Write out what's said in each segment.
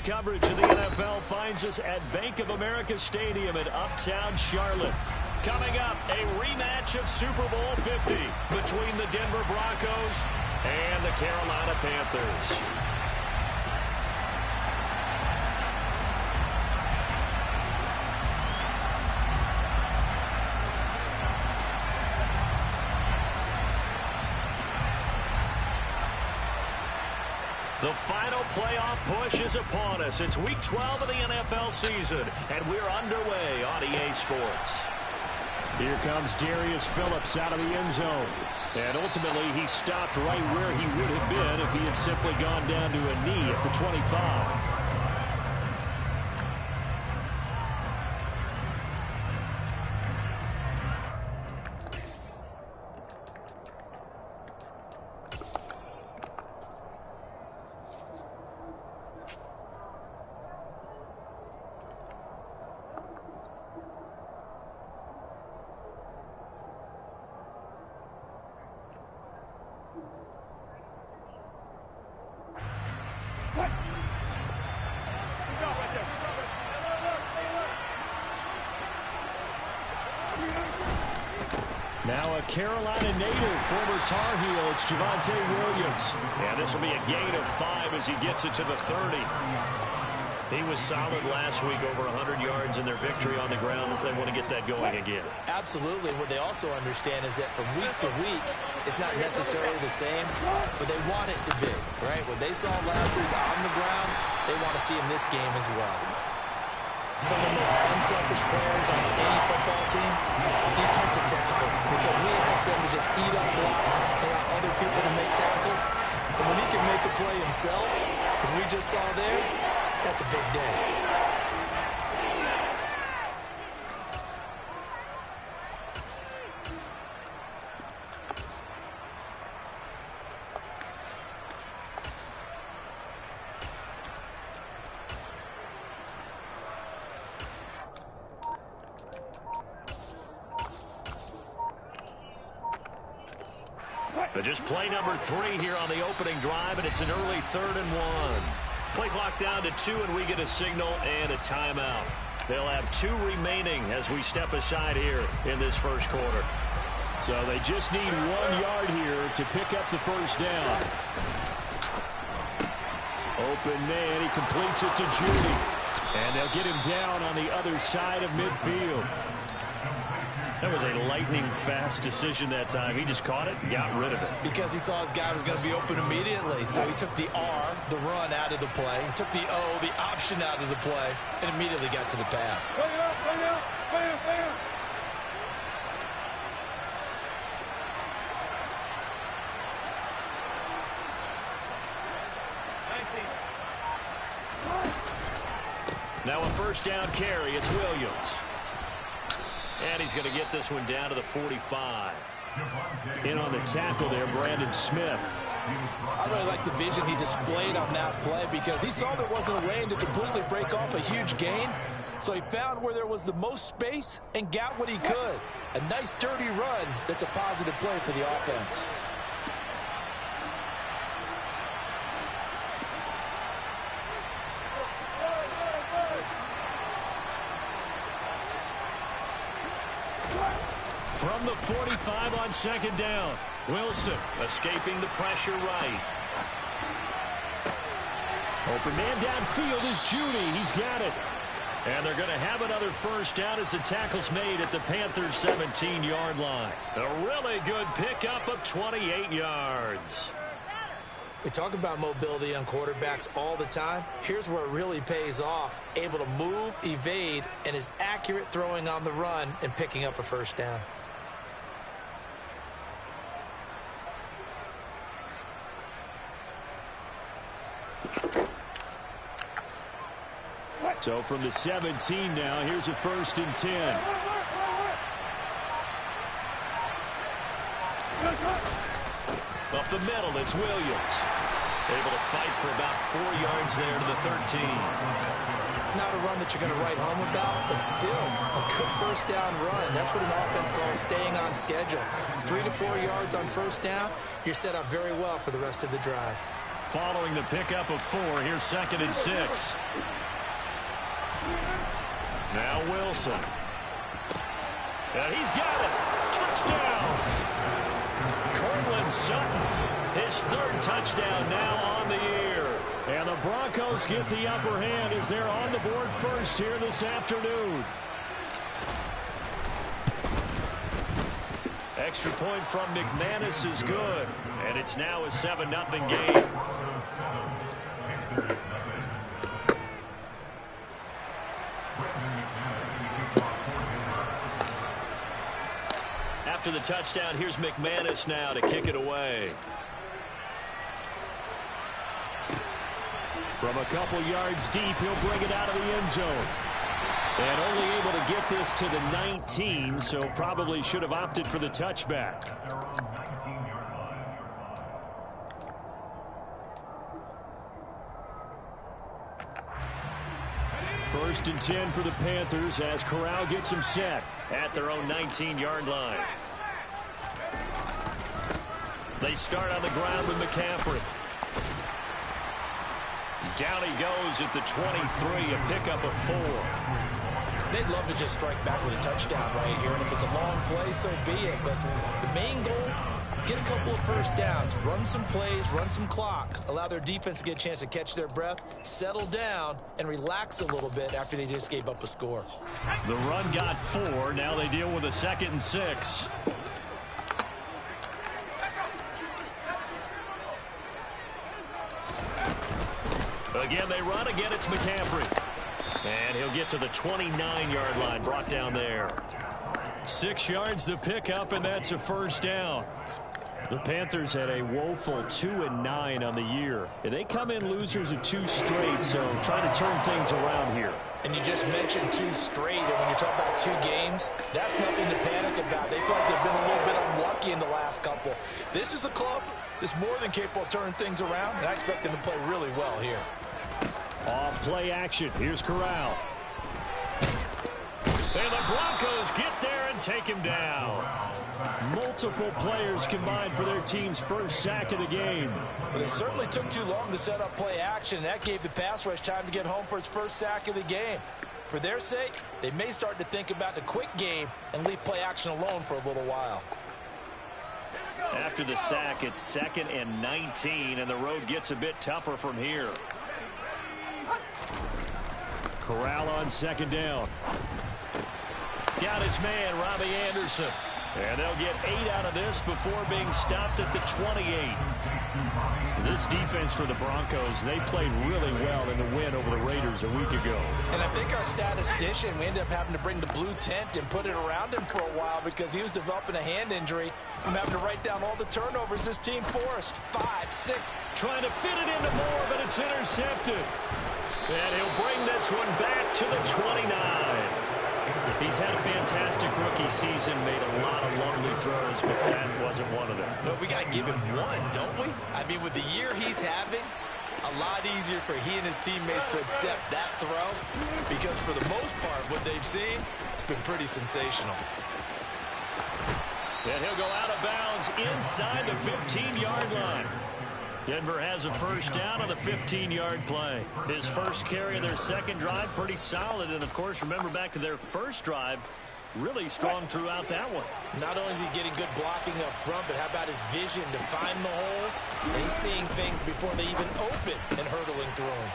Sports coverage of the NFL finds us at Bank of America Stadium in Uptown Charlotte. Coming up, a rematch of Super Bowl 50 between the Denver Broncos and the Carolina Panthers. The final playoff push is upon us. It's Week 12 of the NFL season, and we're underway on EA Sports. Here comes Darius Phillips out of the end zone. And ultimately, he stopped right where he would have been if he had simply gone down to a knee at the 25. Now a Carolina native, former Tar Heel, it's Javonte Williams. And this will be a gain of 5 as he gets it to the 30. He was solid last week, over 100 yards in their victory on the ground. They want to get that going again. Absolutely. What they also understand is that from week to week, it's not necessarily the same, but they want it to be, right? What they saw last week on the ground, they want to see in this game as well. Some of the most unselfish players on any football team, defensive tackles, because we ask them to just eat up blocks and allow other people to make tackles. But when he can make a play himself, as we just saw there, that's a big day. But just play number 3 here on the opening drive, and it's an early 3rd and 1. Play clock down to 2, and we get a signal and a timeout. They'll have 2 remaining as we step aside here in this first quarter. So they just need 1 yard here to pick up the first down. Open man, he completes it to Judy. And they'll get him down on the other side of midfield. That was a lightning-fast decision that time. He just caught it and got rid of it. Because he saw his guy was going to be open immediately. So he took the R, the run, out of the play. He took the O, the option, out of the play, and immediately got to the pass. Now a first down carry. It's Williams. And he's going to get this one down to the 45. In on the tackle there, Brandon Smith. I really like the vision he displayed on that play because he saw there wasn't a lane to completely break off a huge gain. So he found where there was the most space and got what he could. A nice, dirty run that's a positive play for the offense. From the 45 on second down, Wilson escaping the pressure right. Open man downfield is Judy. He's got it. And they're going to have another first down as the tackle's made at the Panthers' 17-yard line. A really good pickup of 28 yards. We talk about mobility on quarterbacks all the time. Here's where it really pays off. Able to move, evade, and is accurate throwing on the run and picking up a first down. So from the 17 now, here's a 1st and 10. Up the middle, it's Williams. Able to fight for about 4 yards there to the 13. Not a run that you're going to write home about, but still a good first down run. That's what an offense calls staying on schedule. 3 to 4 yards on first down, you're set up very well for the rest of the drive. following the pickup of 4. Here's 2nd and 6. Now Wilson. And he's got it. Touchdown. Cortland Sutton, his 3rd touchdown now on the year. And the Broncos get the upper hand as they're on the board first here this afternoon. Extra point from McManus is good. And it's now a 7-0 game. After the touchdown, here's McManus now to kick it away. From a couple yards deep, he'll bring it out of the end zone. And only able to get this to the 19, so probably should have opted for the touchback. First and 10 for the Panthers as Corral gets them set at their own 19-yard line. They start on the ground with McCaffrey. Down he goes at the 23, a pickup of 4. They'd love to just strike back with a touchdown right here, and if it's a long play, so be it. But the main goal, get a couple of first downs, run some plays, run some clock, allow their defense to get a chance to catch their breath, settle down, and relax a little bit after they just gave up a score. The run got 4. Now they deal with a 2nd and 6. Again, they run. Again, it's McCaffrey. And he'll get to the 29-yard line, brought down there. 6 yards the pickup, and that's a first down. The Panthers had a woeful 2-9 on the year. And they come in losers of 2 straight, so trying to turn things around here. And you just mentioned 2 straight, and when you talk about 2 games, that's nothing to panic about. They feel like they've been a little bit unlucky in the last couple. This is a club that's more than capable of turning things around, and I expect them to play really well here. Off play action. Here's Corral. And the Broncos get there and take him down. Multiple players combined for their team's first sack of the game. But it certainly took too long to set up play action, and that gave the pass rush time to get home for its first sack of the game. For their sake, they may start to think about the quick game and leave play action alone for a little while. After the sack, it's 2nd and 19, and the road gets a bit tougher from here. Corral on 2nd down. Got his man, Robbie Anderson. And they'll get 8 out of this before being stopped at the 28. This defense for the Broncos, they played really well in the win over the Raiders a week ago. And I think our statistician, we ended up having to bring the blue tent and put it around him for a while because he was developing a hand injury from having to write down all the turnovers this team forced. 5, 6. Trying to fit it into Moore, but it's intercepted. And he'll bring this one back to the 29. He's had a fantastic rookie season, made a lot of lovely throws, but that wasn't one of them. But we got to give him one, don't we? I mean, with the year he's having, a lot easier for he and his teammates to accept that throw because for the most part, what they've seen, it's been pretty sensational. And he'll go out of bounds inside the 15-yard line. Denver has a first down on the 15-yard play. His first carry of their second drive, pretty solid. And, of course, remember back to their first drive, really strong throughout that one. Not only is he getting good blocking up front, but how about his vision to find the holes? And he's seeing things before they even open and hurtling through them.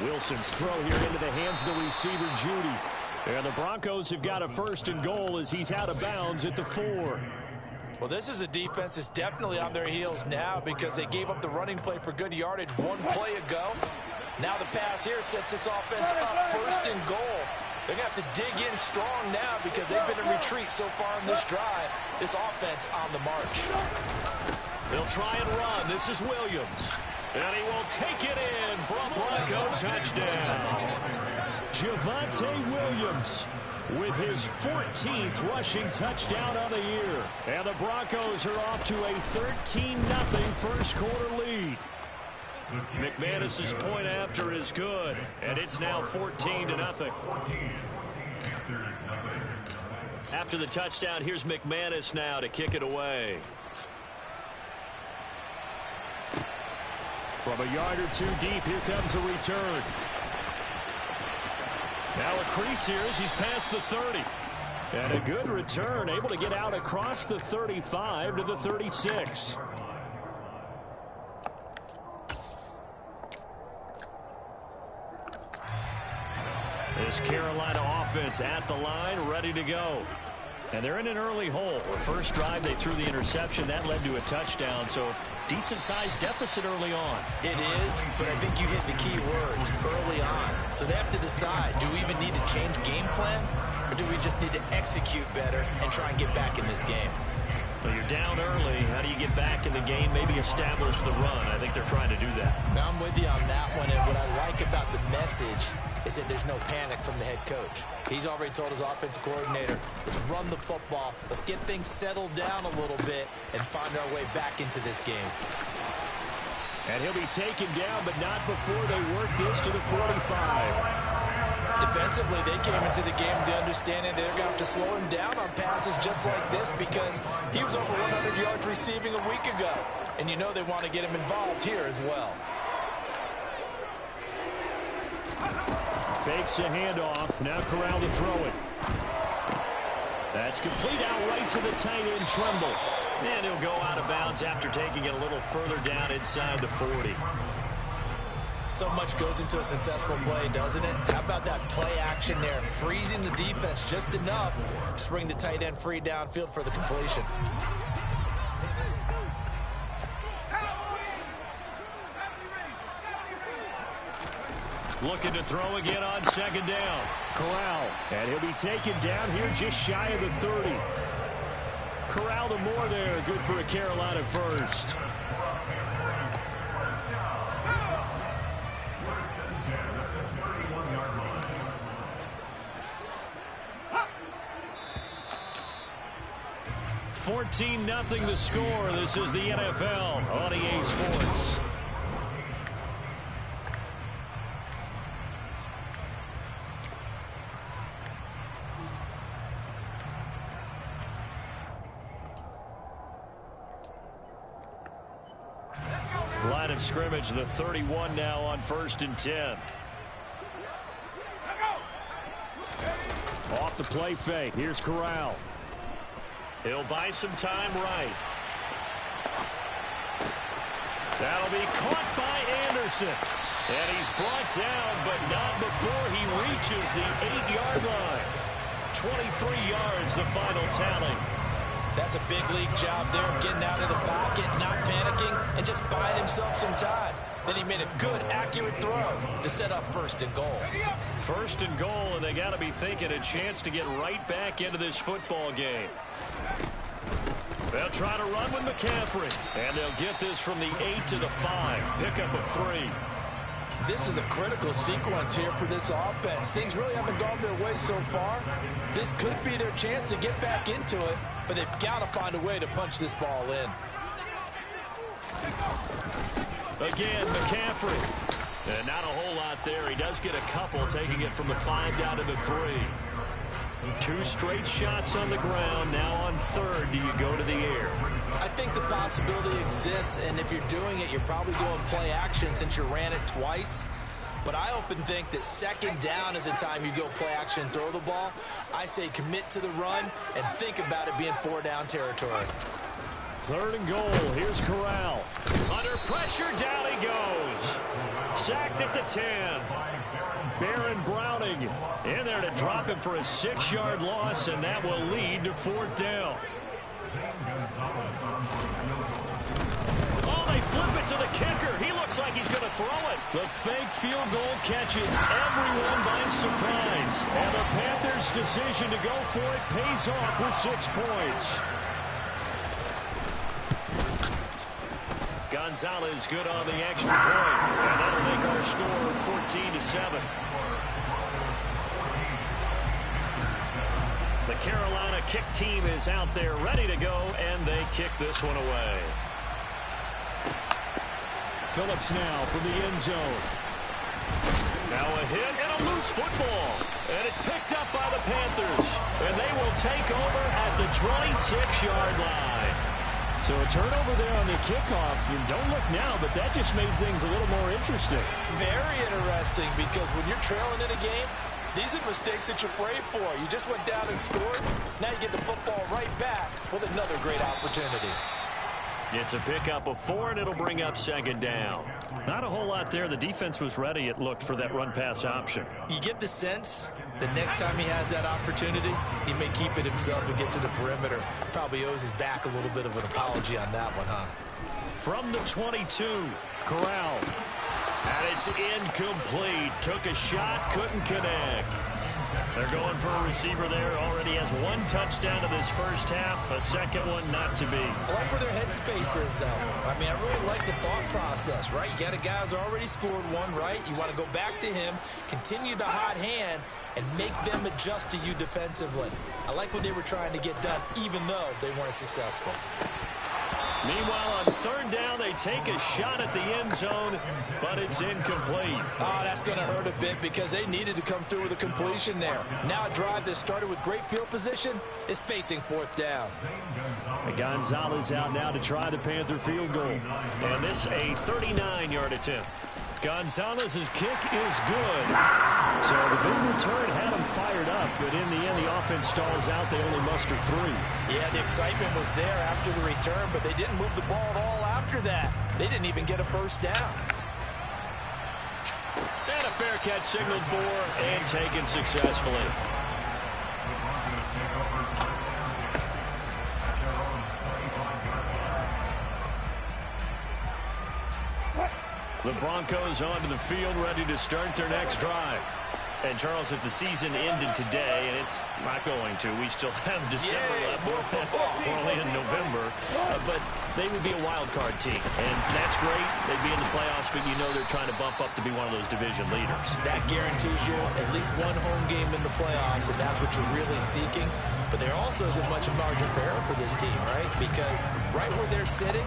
Wilson's throw here into the hands of the receiver, Judy. And the Broncos have got a first and goal as he's out of bounds at the 4. Well, this is a defense that's definitely on their heels now because they gave up the running play for good yardage one play ago. Now the pass here sets this offense up first and goal. They're going to have to dig in strong now because they've been in retreat so far in this drive. This offense on the march. They'll try and run. This is Williams. And he will take it in for a Bronco touchdown. Javonte Williams with his 14th rushing touchdown on the year. And the Broncos are off to a 13-0 first quarter lead. McManus's point after is good, and it's now 14-0. After the touchdown, here's McManus now to kick it away. From a yard or two deep, here comes a return. Now a crease here as he's past the 30. And a good return, able to get out across the 35 to the 36. This Carolina offense at the line, ready to go. And they're in an early hole. The first drive, they threw the interception. That led to a touchdown, so decent-sized deficit early on. It is, but I think you hit the key words, early on. So they have to decide, do we even need to change game plan, or do we just need to execute better and try and get back in this game? So you're down early. How do you get back in the game, maybe establish the run? I think they're trying to do that. Now I'm with you on that one, and what I like about the message is that there's no panic from the head coach. He's already told his offensive coordinator, let's run the football, let's get things settled down a little bit and find our way back into this game. And he'll be taken down, but not before they work this to the 45. Defensively, they came into the game with the understanding they're going to have to slow him down on passes just like this because he was over 100 yards receiving a week ago. And you know they want to get him involved here as well. Fakes a handoff. Now Corral to throw it. That's complete out right to the tight end, Tremble. And he'll go out of bounds after taking it a little further down inside the 40. So much goes into a successful play, doesn't it? How about that play action there? Freezing the defense just enough to bring the tight end free downfield for the completion. Looking to throw again on second down. Corral. And he'll be taken down here just shy of the 30. Corral to Moore there. Good for a Carolina first. (14-0) the score. This is the NFL on EA Sports. Line of scrimmage, the 31 now on 1st and 10. Off the play fake. Here's Corral. He'll buy some time right. That'll be caught by Anderson. And he's brought down, but not before he reaches the 8-yard line. 23 yards, the final tally. That's a big league job there of getting out of the pocket, not panicking, and just buying himself some time. Then he made a good, accurate throw to set up 1st and goal. 1st and goal, and they got to be thinking a chance to get right back into this football game. They'll try to run with McCaffrey, and they'll get this from the 8 to the 5. Pickup of 3. This is a critical sequence here for this offense. Things really haven't gone their way so far. This could be their chance to get back into it, but they've got to find a way to punch this ball in. Again, McCaffrey. And not a whole lot there. He does get a couple, taking it from the 5 down to the 3. 2 straight shots on the ground. Now on 3rd, do you go to the air? I think the possibility exists, and if you're doing it, you're probably going play action since you ran it twice. But I often think that 2nd down is a time you go play action and throw the ball. I say commit to the run and think about it being 4-down territory. 3rd and goal. Here's Corral. Under pressure, down he goes. Sacked at the 10. Baron Browning in there to drop him for a 6-yard loss, and that will lead to 4th down. Oh, they flip it to the kicker. He looks like he's going to throw it. The fake field goal catches everyone by surprise. And the Panthers' decision to go for it pays off with 6 points. Gonzalez good on the extra point. And that'll make our score 14-7. The Carolina kick team is out there ready to go, and they kick this one away. Phillips now from the end zone. Now a hit and a loose football. And it's picked up by the Panthers. And they will take over at the 26-yard line. So a turnover there on the kickoff. And don't look now, but that just made things a little more interesting. Very interesting, because when you're trailing in a game, these are mistakes that you pray for. You just went down and scored. Now you get the football right back with another great opportunity. It's a pickup of 4, and it'll bring up second down. Not a whole lot there. The defense was ready, it looked, for that run-pass option. You get the sense the next time he has that opportunity, he may keep it himself and get to the perimeter. Probably owes his back a little bit of an apology on that one, huh? From the 22, Corral. And it's incomplete. Took a shot, couldn't connect. They're going for a receiver there. Already has 1 touchdown in this first half. A second one not to be. I like where their headspace is, though. I mean, I really like the thought process, right? You got a guy who's already scored 1, right? You want to go back to him, continue the hot hand, and make them adjust to you defensively. I like what they were trying to get done, even though they weren't successful. Meanwhile, on third down, they take a shot at the end zone, but it's incomplete. Oh, that's going to hurt a bit, because they needed to come through with a completion there. Now a drive that started with great field position is facing 4th down. Gonzalez out now to try the Panther field goal. And this a 39-yard attempt. Gonzalez's kick is good. So the big return had him fired up, but in the end, the offense stalls out. They only muster 3. Yeah, the excitement was there after the return, but they didn't move the ball at all after that. They didn't even get a first down. And a fair catch signaled for and taken successfully. The Broncos onto the field, ready to start their next drive. And, Charles, if the season ended today, and it's not going to, we still have December left. We're only in November. But they would be a wild card team. And that's great. They'd be in the playoffs, but you know they're trying to bump up to be one of those division leaders. That guarantees you at least 1 home game in the playoffs, and that's what you're really seeking. But there also isn't much margin for error for this team, right? Because right where they're sitting,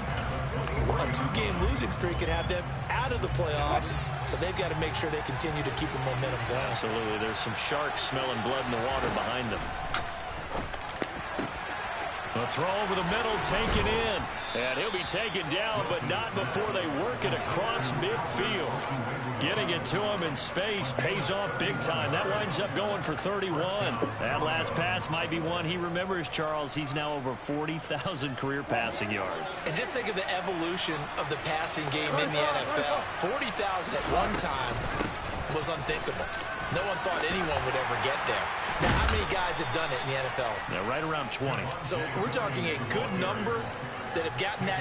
a 2-game losing streak could have them out of the playoffs, so they've got to make sure they continue to keep the momentum going. Absolutely. There's some sharks smelling blood in the water behind them. A throw over the middle, taken in. And he'll be taken down, but not before they work it across midfield. Getting it to him in space pays off big time. That winds up going for 31. That last pass might be one he remembers, Charles. He's now over 40,000 career passing yards. And just think of the evolution of the passing game in the NFL. 40,000 at one time was unthinkable. No one thought anyone would ever get there. Now, how many guys have done it in the NFL? Yeah, right around 20. So we're talking a good number that have gotten that